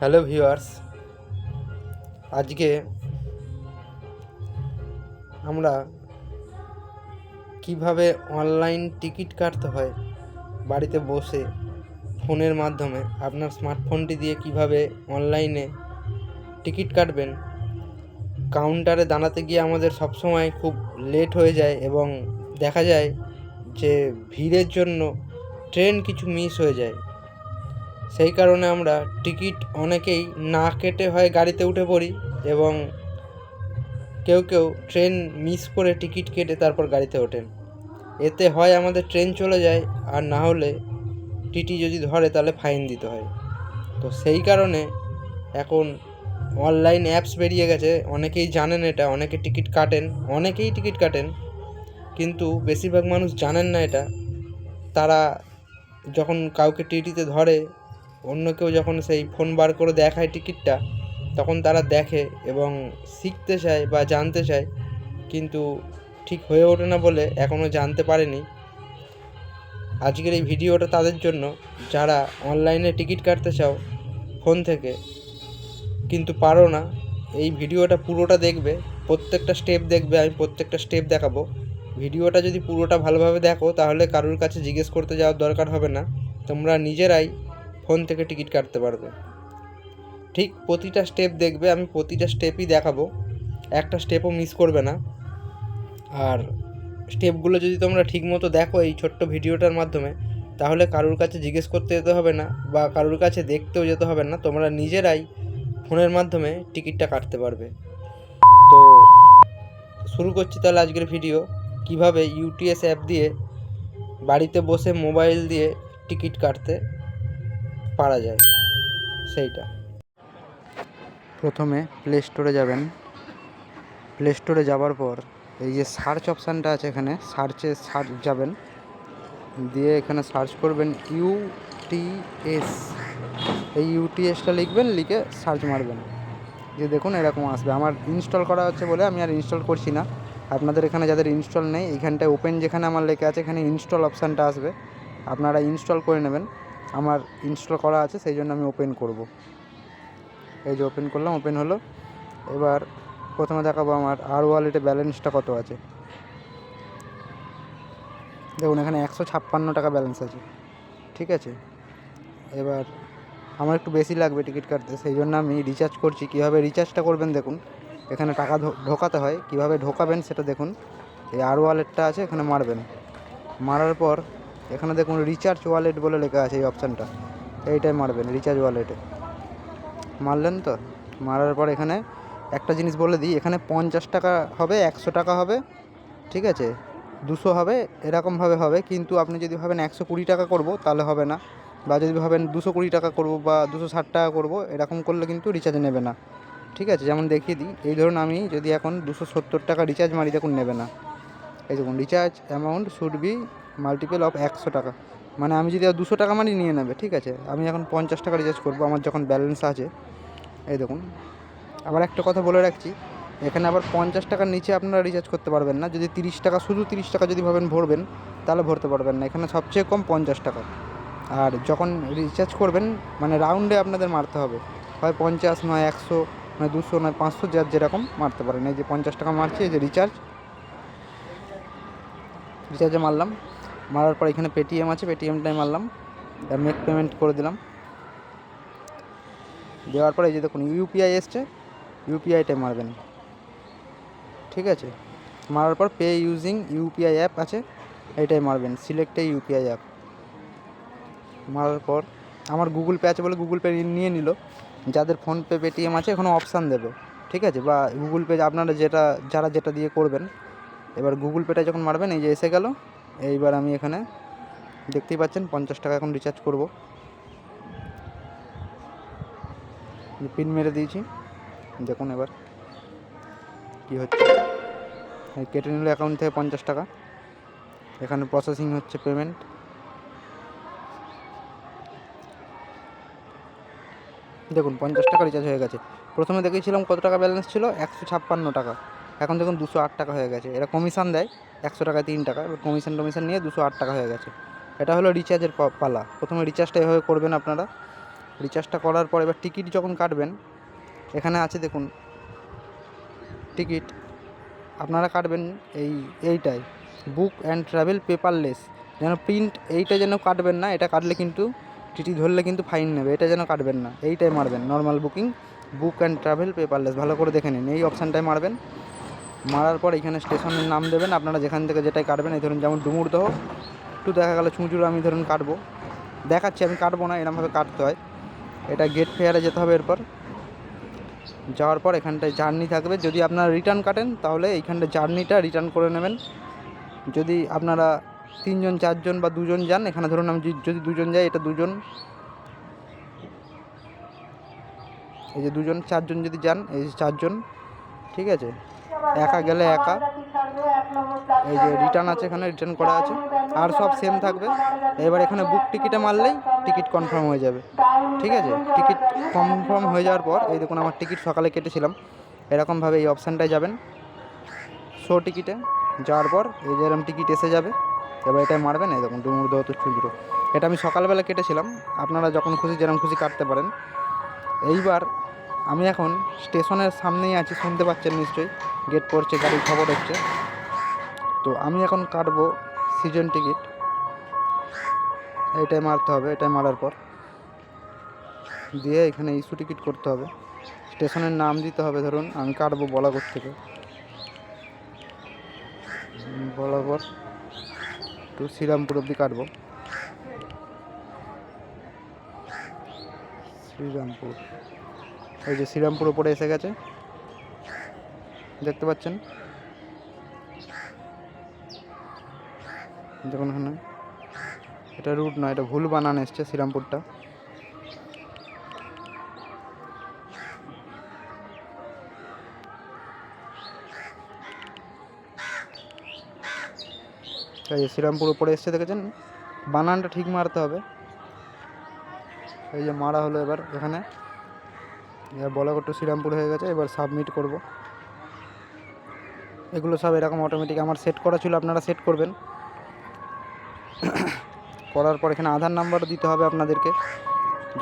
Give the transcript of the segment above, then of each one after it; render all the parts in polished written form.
Hello viewers, আজকে আমরা কিভাবে অনলাইন টিকিট কাটতে হয় বাড়িতে বসে ফোনের মাধ্যমে আপনার স্মার্টফোনটি দিয়ে কিভাবে অনলাইনে টিকিট কাটবেন। কাউন্টারে দাঁড়াতে গিয়ে আমাদের সবসময় খুব লেট হয়ে যায় এবং দেখা যায় যে ভিড়ের জন্য ট্রেন কিছু মিস হয়ে যায়। সেই কারণে আমরা টিকিট অনেকেই না কেটে হয় গাড়িতে উঠে পড়ি এবং কেউ কেউ ট্রেন মিস করে টিকিট কেটে তারপর গাড়িতে ওঠেন। এতে হয় আমাদের ট্রেন চলে যায়, আর না হলে টিটি যদি ধরে তাহলে ফাইন দিতে হয়। তো সেই কারণে এখন অনলাইন অ্যাপস বেরিয়ে গেছে, অনেকেই জানেন এটা, অনেকে টিকিট কাটেন, অনেকেই টিকিট কাটেন, কিন্তু বেশিরভাগ মানুষ জানেন না এটা। তারা যখন কাউকে টিটিতে ধরে, অন্য কেউ যখন সেই ফোন বার করে দেখায় টিকিটটা, তখন তারা দেখে এবং শিখতে চায় বা জানতে চায়, কিন্তু ঠিক হয়ে ওঠে না বলে এখনও জানতে পারেনি। আজকের এই ভিডিওটা তাদের জন্য যারা অনলাইনে টিকিট কাটতে চাও ফোন থেকে কিন্তু পারো না। এই ভিডিওটা পুরোটা দেখবে, প্রত্যেকটা স্টেপ দেখবে, আমি প্রত্যেকটা স্টেপ দেখাবো। ভিডিওটা যদি পুরোটা ভালোভাবে দেখো তাহলে কারোর কাছে জিজ্ঞেস করতে যাওয়ার দরকার হবে না, তোমরা নিজেরাই ফোন থেকে টিকিট কাটতে পারবে। ঠিক প্রতিটা স্টেপ দেখবে, আমি প্রতিটা স্টেপই দেখাবো, একটা স্টেপও মিস করবে না। আর স্টেপগুলো যদি তোমরা ঠিকমতো দেখো এই ছোট্ট ভিডিওটার মাধ্যমে, তাহলে কারোর কাছে জিজ্ঞেস করতে যেতে হবে না বা কারোর কাছে দেখতেও যেতে হবে না, তোমরা নিজেরাই ফোনের মাধ্যমে টিকিটটা কাটতে পারবে। তো শুরু করছি তাহলে আজকের ভিডিও, কিভাবে ইউটিএস অ্যাপ দিয়ে বাড়িতে বসে মোবাইল দিয়ে টিকিট কাটতে পারা যায় সেইটা। প্রথমে প্লে স্টোরে যাবেন। প্লে স্টোরে যাওয়ার পর এই যে সার্চ অপশানটা আছে, এখানে সার্চ যাবেন, দিয়ে এখানে সার্চ করবেন ইউটিএস। এই ইউটিএসটা লিখবেন, লিখে সার্চ মারবেন, যে দেখুন এরকম আসবে। আমার ইনস্টল করা হচ্ছে বলে আমি আর ইনস্টল করছি না। আপনাদের এখানে যাদের ইনস্টল নেই, এইখানটায় ওপেন যেখানে আমার লেখা আছে এখানে ইনস্টল অপশানটা আসবে, আপনারা ইনস্টল করে নেবেন। আমার ইনস্টল করা আছে সেই জন্য আমি ওপেন করব। এই যে ওপেন করলাম, ওপেন হলো। এবার প্রথমে দেখাবো আমার ওয়ালেটে ব্যালেন্সটা কত আছে। দেখুন এখানে 156 টাকা ব্যালেন্স আছে, ঠিক আছে। এবার আমার একটু বেশি লাগবে টিকিট কাটতে, সেই জন্য আমি রিচার্জ করছি। কীভাবে রিচার্জটা করবেন দেখুন, এখানে টাকা ঢোকাতে হয়, কীভাবে ঢোকাবেন সেটা দেখুন। এই ওয়ালেটটা আছে, এখানে মারবেন। মারার পর এখানে দেখুন রিচার্জ ওয়ালেট বলে লেখা আছে, এই অপশানটা, এইটাই মারবেন, রিচার্জ ওয়ালেটে মারলেন। তো মারার পর এখানে একটা জিনিস বলে দিই, এখানে 50 টাকা হবে, 100 টাকা হবে, ঠিক আছে, 200 হবে, এরকমভাবে হবে। কিন্তু আপনি যদি ভাবেন 120 টাকা করব তাহলে হবে না, বা যদি ভাবেন 220 টাকা করব বা 260 টাকা করব, এরকম করলে কিন্তু রিচার্জ নেবে না, ঠিক আছে। যেমন দেখিয়ে দিই, এই ধরুন আমি যদি এখন 270 টাকা রিচার্জ মারি, দেখুন নেবে না। এই দেখুন recharge amount should be multiple of 100 টাকা, মানে আমি যদি 200 টাকা মারি নিয়ে নেবে, ঠিক আছে। আমি এখন 50 টাকা রিচার্জ করব, আমার যখন ব্যালেন্স আছে। এই দেখুন, আবার একটা কথা বলে রাখছি, এখানে আবার 50 টাকার নিচে আপনারা রিচার্জ করতে পারবেন না। যদি 30 টাকা, শুধু 30 টাকা যদি ভাবেন ভরবেন, তাহলে ভরতে পারবেন না। এখানে সবচেয়ে কম 50 টাকা। আর যখন রিচার্জ করবেন, মানে রাউন্ডে আপনাদের মারতে হবে, হয় 50, নয় 100, নয় 200, নয় 500, যার যেরকম মারতে পারেন। এই যে 50 টাকা মারছি, এই যে রিচার্জে মারলাম। মারার পর এখানে পেটিএম আছে, পেটিএমটাই মারলাম, মেক পেমেন্ট করে দিলাম। দেওয়ার পর এই যে দেখুন ইউপিআই এসছে, ইউপিআইটাই মারবেন, ঠিক আছে। মারার পর পে ইউজিং ইউপিআই অ্যাপ আছে, এইটাই মারবেন, সিলেক্ট এ ইউপিআই অ্যাপ। মারার পর আমার গুগল পে আছে বলে গুগল পে নিয়ে নিল। যাদের ফোনপে, পেটিএম আছে এখনও অপশান দেবে, ঠিক আছে, বা গুগল পে আপনারা যারা যেটা দিয়ে করবেন। এবার গুগল পেটা যখন মারবেন, এই যে এসে গেল। এইবার আমি এখানে দেখতেই পাচ্ছেন 50 টাকা এখন রিচার্জ করব, পিন মেরে দিয়েছি। দেখুন এবার কী হচ্ছে, কেটে নিল অ্যাকাউন্ট থেকে 50 টাকা। এখানে প্রসেসিং হচ্ছে পেমেন্ট। দেখুন 50 টাকা রিচার্জ হয়ে গেছে। প্রথমে দেখেছিলাম কত টাকা ব্যালেন্স ছিল, 156 টাকা, এখন দেখুন 208 টাকা হয়ে গেছে। এরা কমিশন দেয় 100 টাকায় 3 টাকা, এবার কমিশন নিয়ে 208 টাকা হয়ে গেছে। এটা হলো রিচার্জের পালা। প্রথমে রিচার্জটা এভাবে করবেন আপনারা। রিচার্জটা করার পর এবার টিকিট যখন কাটবেন, এখানে আছে দেখুন টিকিট, আপনারা কাটবেন এইটাই বুক অ্যান্ড ট্রাভেল পেপারলেস, যেন প্রিন্ট এইটা যেন কাটবেন না, এটা কাটলে কিন্তু টিটি ধরলে কিন্তু ফাইন নেবে, এটা যেন কাটবেন না, এইটাই মারবেন normal booking book and travel paperless, ভালো করে দেখে নিন, এই অপশানটাই মারবেন। মারার পর এখানে স্টেশনের নাম দেবেন আপনারা যেখান থেকে যেটাই কাটবেন, এই ধরুন যেমন ডুমুরদহ একটু দেখা গেলো চুঁচুড়ো আমি ধরুন কাটবো, দেখাচ্ছি আমি কাটবো না, এরমভাবে কাটতে হয়। এটা গেট ফেয়ারে যেতে হবে, এরপর যাওয়ার পর এখানটায় জার্নি থাকবে, যদি আপনারা রিটার্ন কাটেন তাহলে এইখানটায় জার্নিটা রিটার্ন করে নেবেন। যদি আপনারা 3 জন 4 জন বা 2 জন যান, এখানে ধরুন আমি যদি 2 জন যাই, এটা 2 জন, এই যে 2 জন 4 জন যদি যান, এই যে 4 জন, ঠিক আছে, একা গেলে একা, এই যে রিটার্ন আছে এখানে রিটার্ন করা আছে, আর সব সেম থাকবে। এবার এখানে বুক টিকিটে মারলেই টিকিট কনফার্ম হয়ে যাবে, ঠিক আছে। টিকিট কনফার্ম হয়ে যাওয়ার পর এই দেখুন আমার টিকিট সকালে কেটেছিলাম, এরকমভাবে এই অপশানটায় যাবেন, শো টিকিটে যাওয়ার পর এই যে এরকম টিকিট এসে যাবে, এবার এটাই মারবেন। এই দেখুন ডুমুরদহ তো চুঁচুড়ো, এটা আমি সকালবেলা কেটেছিলাম, আপনারা যখন খুশি যেরকম খুশি কাটতে পারেন। এইবার আমি এখন স্টেশনের সামনেই আছি, শুনতে পাচ্ছেন নিশ্চয়ই, গেট পড়ছে, গাড়ির খবর হচ্ছে। তো আমি এখন কাটবো সিজন টিকিট, এইটাই মারতে হবে, এটাই মারার পর দিয়ে এখানে ইস্যু টিকিট করতে হবে, স্টেশনের নাম দিতে হবে, ধরুন আমি কাটবো বলাগড় থেকে, বলাগড় টু শ্রীরামপুর অবধি কাটবো, শ্রীরামপুর, এই যে শ্রীরামপুর ওপরে এসে গেছে, দেখতে পাচ্ছেন, দেখুন এখানে এটা রুট নয়, এটা ভুল বানান এসছে শ্রীরামপুরটা। এই যে শ্রীরামপুর উপরে এসছে, দেখেছেন, বানানটা ঠিক মারতে হবে। এই যে মারা হলো, এবার এখানে বলাগড় টু শ্রীরামপুর হয়ে গেছে, এবার সাবমিট করব। এগুলো সব এরকম অটোমেটিক আমার সেট করা ছিল, আপনারা সেট করবেন। করার পর এখানে আধার নাম্বারও দিতে হবে আপনাদেরকে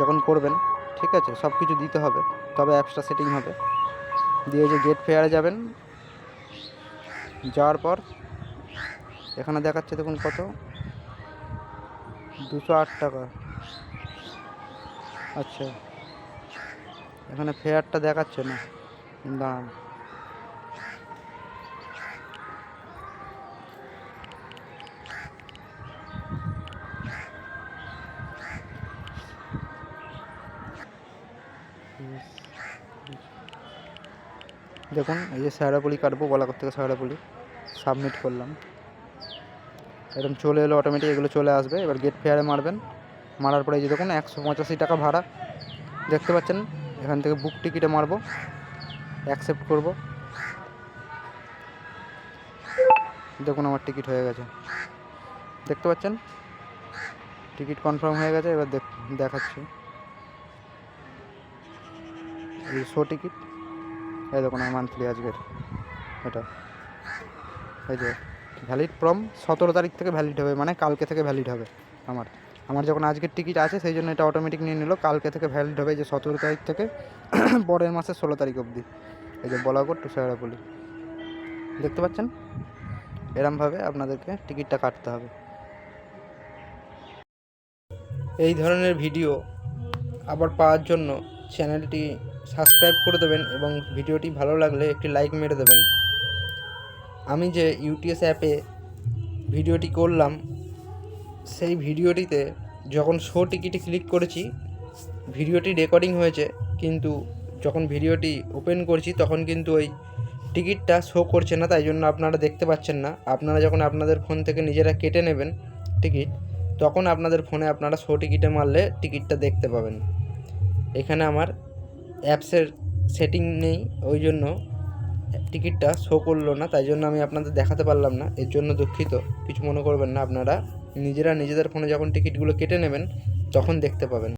যখন করবেন, ঠিক আছে, সব কিছু দিতে হবে, তবে অ্যাপসটা সেটিং হবে। দিয়ে যে গেট ফেয়ারে যাবেন, যাওয়ার পর এখানে দেখাচ্ছে দেখুন কত, 208 টাকা। আচ্ছা, এখানে ফেয়ারটা দেখাচ্ছে না, দাঁড়ান, দেখুন এই যে শেওড়াফুলি কাটবো, বলাগড় থেকে শেওড়াফুলি, সাবমিট করলাম, এরকম চলে এলো অটোমেটিক, এগুলো চলে আসবে। এবার গেট ফেয়ারে মারবেন, মারার পরে এই যে দেখুন 185 টাকা ভাড়া, দেখতে পাচ্ছেন। এখান থেকে বুক টিকিটে মারবো, অ্যাকসেপ্ট করব, দেখুন আমার টিকিট হয়ে গেছে, দেখতে পাচ্ছেন, টিকিট কনফার্ম হয়ে গেছে। এবার দেখাচ্ছি এই শো টিকিট, এই দেখুন আমার মান্থলি আজকের এটা, এই যে ভ্যালিড ফ্রম 17 তারিখ থেকে ভ্যালিড হবে, মানে কালকে থেকে ভ্যালিড হবে। আমার যখন আজকের টিকিট আছে সেই জন্য এটা অটোমেটিক নিয়ে নিল, কালকে থেকে ভ্যালিড হবে, যে 17 তারিখ থেকে পরের মাসের 16 তারিখ অবধি। এই যে বলাগড় টু শেওড়াফুলি, দেখতে পাচ্ছেন, এরমভাবে আপনাদেরকে টিকিটটা কাটতে হবে। এই ধরনের ভিডিও আবার পাওয়ার জন্য চ্যানেলটি সাবস্ক্রাইব করে দেবেন এবং ভিডিওটি ভালো লাগলে একটি লাইক মেরে দেবেন। আমি যে ইউটিএস অ্যাপে ভিডিওটি করলাম, সেই ভিডিওটিতে যখন শো টিকিটে ক্লিক করেছি, ভিডিওটি রেকর্ডিং হয়েছে, কিন্তু যখন ভিডিওটি ওপেন করছি তখন কিন্তু ওই টিকিটটা শো করছে না, তাই জন্য আপনারা দেখতে পাচ্ছেন না। আপনারা যখন আপনাদের ফোন থেকে নিজেরা কেটে নেবেন টিকিট, তখন আপনাদের ফোনে আপনারা শো টিকিটে মারলে টিকিটটা দেখতে পাবেন। এখানে আমার অ্যাপসের সেটিং নেই, ওই জন্য টিকিটটা শো করলো না, তাই জন্য আমি আপনাদের দেখাতে পারলাম না, এর জন্য দুঃখিত, কিছু মনে করবেন না। আপনারা নিজেরা নিজেদের ফোনে যখন টিকিটগুলো কেটে নেবেন তখন দেখতে পাবেন।